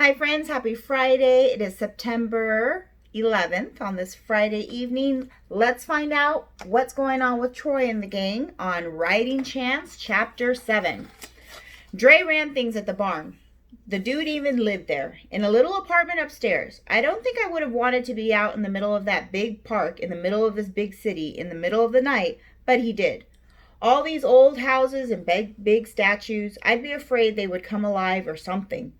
Hi friends, happy Friday. It is September 11th on this Friday evening. Let's find out what's going on with Troy and the gang on Writing Chance, Chapter 7. Dre ran things at the barn. The dude even lived there, in a little apartment upstairs. I don't think I would have wanted to be out in the middle of that big park, in the middle of this big city, in the middle of the night, but he did. All these old houses and big statues, I'd be afraid they would come alive or something.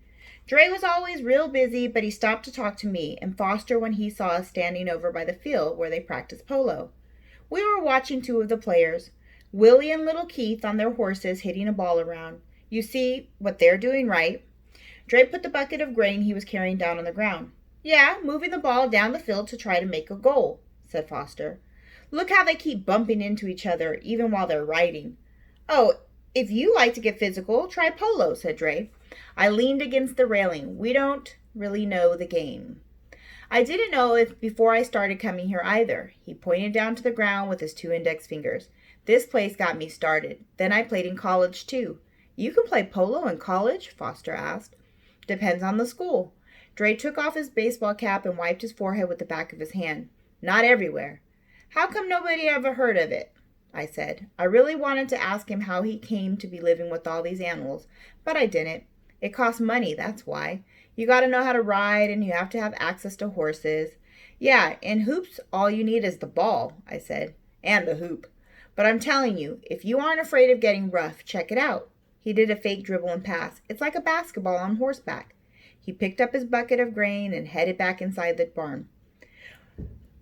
Dre was always real busy, but he stopped to talk to me and Foster when he saw us standing over by the field where they practiced polo. We were watching two of the players, Willie and little Keith on their horses hitting a ball around. You see what they're doing, right? Dre put the bucket of grain he was carrying down on the ground. Yeah, moving the ball down the field to try to make a goal, said Foster. Look how they keep bumping into each other even while they're riding. Oh, if you like to get physical, try polo, said Dre. I leaned against the railing. We don't really know the game. I didn't know it before I started coming here either. He pointed down to the ground with his two index fingers. This place got me started. Then I played in college too. You can play polo in college? Foster asked. Depends on the school. Dre took off his baseball cap and wiped his forehead with the back of his hand. Not everywhere. How come nobody ever heard of it? I said. I really wanted to ask him how he came to be living with all these animals, but I didn't. It costs money, that's why. You got to know how to ride, and you have to have access to horses. Yeah, in hoops, all you need is the ball, I said, and the hoop. But I'm telling you, if you aren't afraid of getting rough, check it out. He did a fake dribble and pass. It's like a basketball on horseback. He picked up his bucket of grain and headed back inside the barn.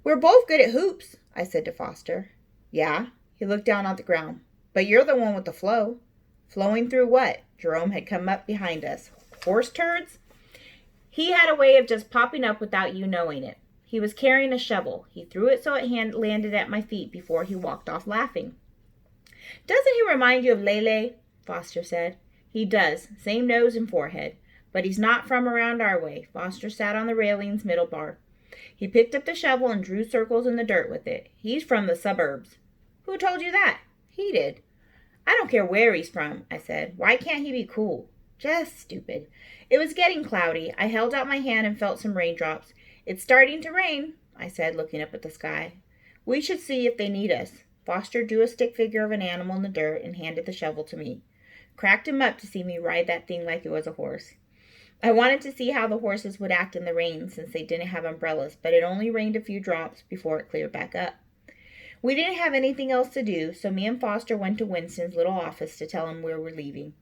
We're both good at hoops, I said to Foster. Yeah, he looked down on the ground. But you're the one with the flow. Flowing through what? Jerome had come up behind us. Horse turds? He had a way of just popping up without you knowing it. He was carrying a shovel. He threw it so it landed at my feet before he walked off laughing. Doesn't he remind you of Lele? Foster said. He does. Same nose and forehead. But he's not from around our way. Foster sat on the railing's middle bar. He picked up the shovel and drew circles in the dirt with it. He's from the suburbs. Who told you that? He did. I don't care where he's from, I said. Why can't he be cool? Just stupid. It was getting cloudy. I held out my hand and felt some raindrops. It's starting to rain, I said, looking up at the sky. We should see if they need us. Foster drew a stick figure of an animal in the dirt and handed the shovel to me. Cracked him up to see me ride that thing like it was a horse. I wanted to see how the horses would act in the rain since they didn't have umbrellas, but it only rained a few drops before it cleared back up. We didn't have anything else to do, so me and Foster went to Winston's little office to tell him where we're leaving.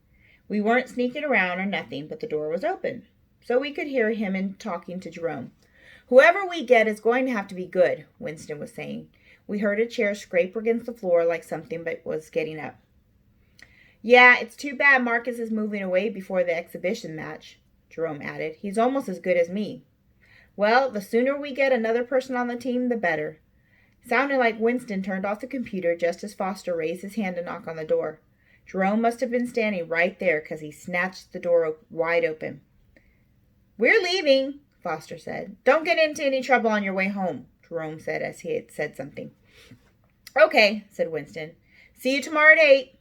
We weren't sneaking around or nothing, but the door was open, so we could hear him and talking to Jerome. Whoever we get is going to have to be good, Winston was saying. We heard a chair scrape against the floor like something was getting up. Yeah, it's too bad Marcus is moving away before the exhibition match, Jerome added. He's almost as good as me. Well, the sooner we get another person on the team, the better. Sounded like Winston turned off the computer just as Foster raised his hand to knock on the door. Jerome must have been standing right there because he snatched the door wide open. We're leaving, Foster said. Don't get into any trouble on your way home, Jerome said as he had said something. Okay, said Winston. See you tomorrow at 8.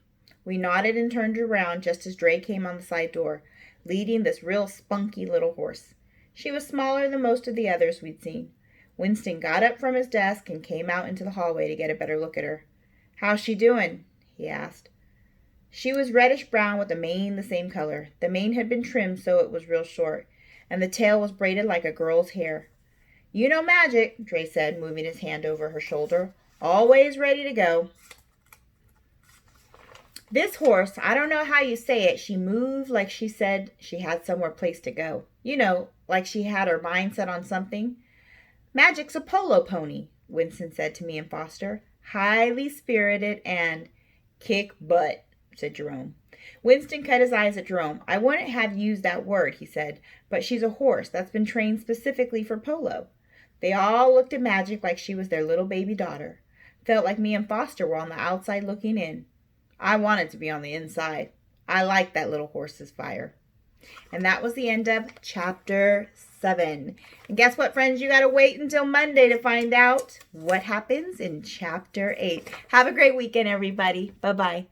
We nodded and turned around just as Dre came on the side door, leading this real spunky little horse. She was smaller than most of the others we'd seen. Winston got up from his desk and came out into the hallway to get a better look at her. How's she doing? He asked. She was reddish-brown with a mane the same color. The mane had been trimmed so it was real short, and the tail was braided like a girl's hair. You know magic, Dre said, moving his hand over her shoulder. Always ready to go. This horse, I don't know how you say it, she moved like she said she had somewhere place to go. You know, like she had her mind set on something. Magic's a polo pony, Winston said to me and Foster. Highly spirited and kick butt, said Jerome. Winston cut his eyes at Jerome. I wouldn't have used that word, he said, but she's a horse that's been trained specifically for polo. They all looked at Magic like she was their little baby daughter. Felt like me and Foster were on the outside looking in. I wanted to be on the inside. I liked that little horse's fire. And that was the end of Chapter 7. And guess what, friends? You got to wait until Monday to find out what happens in Chapter 8. Have a great weekend, everybody. Bye-bye.